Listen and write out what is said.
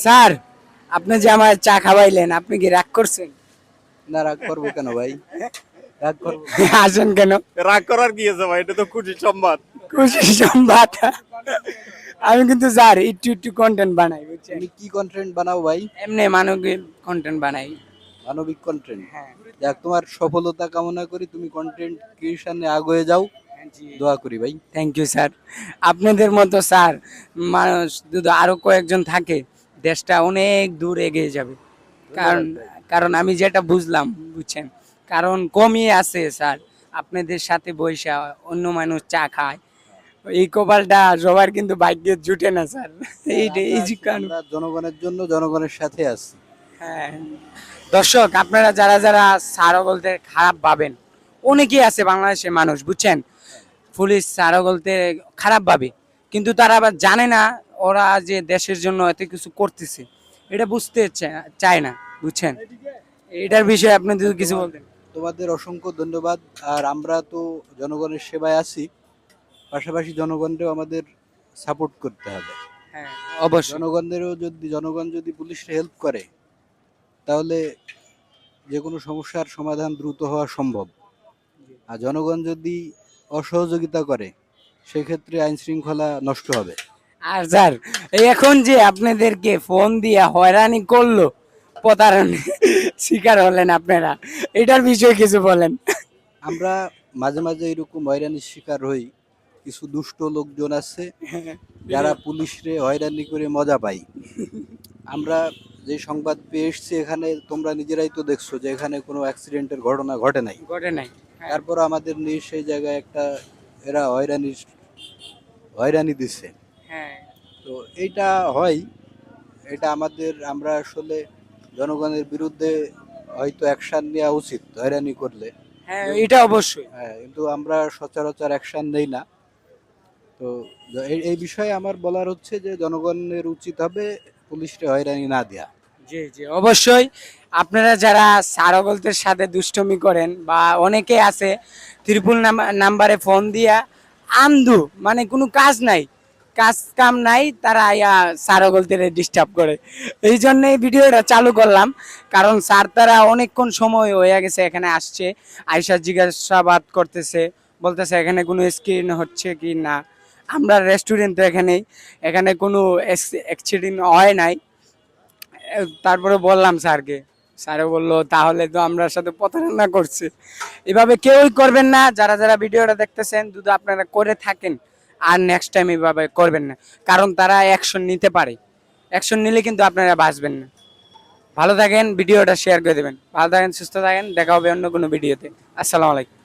Sir, আপনি যে আমার চা খাওয়াইলেন, আপনি কি রাগ করছেন? না, রাগ করবো কেন ভাই? রাগ করবো? আসেন কেন? রাগ করার কি আছে ভাই, এটা তো খুশি সংবাদ। খুশি সংবাদ। আমি কিন্তু স্যার একটু একটু কন্টেন্ট বানাই, বুঝছেন? তুমি কি কন্টেন্ট বানাও ভাই? এমনি মানবিক কন্টেন্ট বানাই। মানবিক কন্টেন্ট। হ্যাঁ। যাক, তোমার সফলতা কামনা করি, তুমি কন্টেন্ট ক্রিয়েশনে আগে যাও, দোয়া করি ভাই। Thank you sir. আপনাদের মতো স্যার মানুষ যদি আরো কয়েকজন থাকে, দেশটা অনেক দূর এগিয়ে যাবে। কারণ কারণ আমি যেটা বুঝলাম, বুঝছেন, কারণ কমিয়ে আছে স্যার। আপনাদের সাথে বৈশা অন্য মানুষ চা খায়, এই কপালটা সবার কিন্তু ভাগ্যে জুটে না স্যার। এই যে কারণ। আমরা জনগণের জন্য জনগণের সাথে আছি। হ্যাঁ, দর্শক আপনারা যারা যারা স্যারও বলতে খারাপ ভাবেন, অনেকেই আছে বাংলাদেশের মানুষ, বুঝছেন, পুলিশ স্যারও বলতে খারাপ ভাবে, কিন্তু তারা আবার জানে না ওরা যে দেশের জন্য এত কিছু করতেছে, এটা বুঝতে চায় না, বুঝছেন। এটার বিষয়ে আপনি যদি কিছু বলতেন। তোমাদের অসংখ্য ধন্যবাদ। আর আমরা তো জনগণের সেবায় আছি, পাশাপাশি জনগণকেও আমাদের সাপোর্ট করতে হবে। হ্যাঁ, অবশ্যই। জনগণ যদি পুলিশে হেল্প করে, তাহলে যে কোনো সমস্যার সমাধান দ্রুত হওয়া সম্ভব। আর জনগণ যদি অসহযোগিতা করে, সেক্ষেত্রে আইন শৃঙ্খলা নষ্ট হবে। আর স্যার, এখন যে আপনাদেরকে ফোন দিয়ে হয়রানি করলো, প্রতারণা শিকার হলেন আপনারা, এটার বিষয়ে কিছু বলেন। আমরা মাঝে মাঝে এরকম হয়রানির শিকার হই। কিছু দুষ্ট লোকজন আছে যারা পুলিশরে হয়রানি করে মজা পায়। আমরা যে সংবাদ পেয়ে এসছি, এখানে তোমরা নিজেরাই তো দেখছো যে এখানে কোনো অ্যাক্সিডেন্টের ঘটনা ঘটে নাই। ঘটে নাই। তারপর আমাদের নিয়ে সেই জায়গায় একটা এরা হয়রানি দিছে। হ্যাঁ, তো এইটা হয়, এটা আমরা আসলে জনগণের বিরুদ্ধে হয়তো অ্যাকশন নেওয়া উচিত হয়রানি করলে। হ্যাঁ, এটা অবশ্যই। হ্যাঁ, কিন্তু আমরা সচরাচর অ্যাকশন নেই না। তো এই বিষয়ে আমার বলার হচ্ছে যে জনগণের উচিত হবে পুলিশকে হয়রানি না দেয়া। জি জি, অবশ্যই। আপনারা যারা সারগলদের সাথে দুষ্টমি করেন বা অনেকে আছে ত্রিপুল নাম্বারে ফোন দিয়া আন্ধু, মানে কোনো কাজ নাই, কাজ কাম নাই, তারা ইয়া সারগলদের ডিস্টার্ব করে। এই জন্য এই ভিডিওটা চালু করলাম, কারণ স্যার তারা অনেকক্ষণ সময় হয়ে গেছে এখানে আসছে, আয়সা জিজ্ঞাসাবাদ করতেছে, বলতেছে এখানে কোনো স্ক্রিন হচ্ছে কি না। আমরা রেস্টুরেন্ট তো এখানেই, এখানে কোনো অ্যাক্সিডেন্ট হয় নাই। তারপরে বললাম স্যারকে, স্যারে বললো তাহলে তো আমরা সাথে প্রতারণা করছে। এভাবে কেউই করবেন না, যারা যারা ভিডিওটা দেখতেছেন, যদি আপনারা করে থাকেন, আর নেক্সট টাইম এভাবে করবেন না, কারণ তারা অ্যাকশন নিতে পারে। অ্যাকশন নিলে কিন্তু আপনারা বাঁচবেন না। ভালো থাকেন, ভিডিওটা শেয়ার করে দেবেন। ভালো থাকেন, সুস্থ থাকেন, দেখা হবে অন্য কোনো ভিডিওতে। আসসালামু আলাইকুম।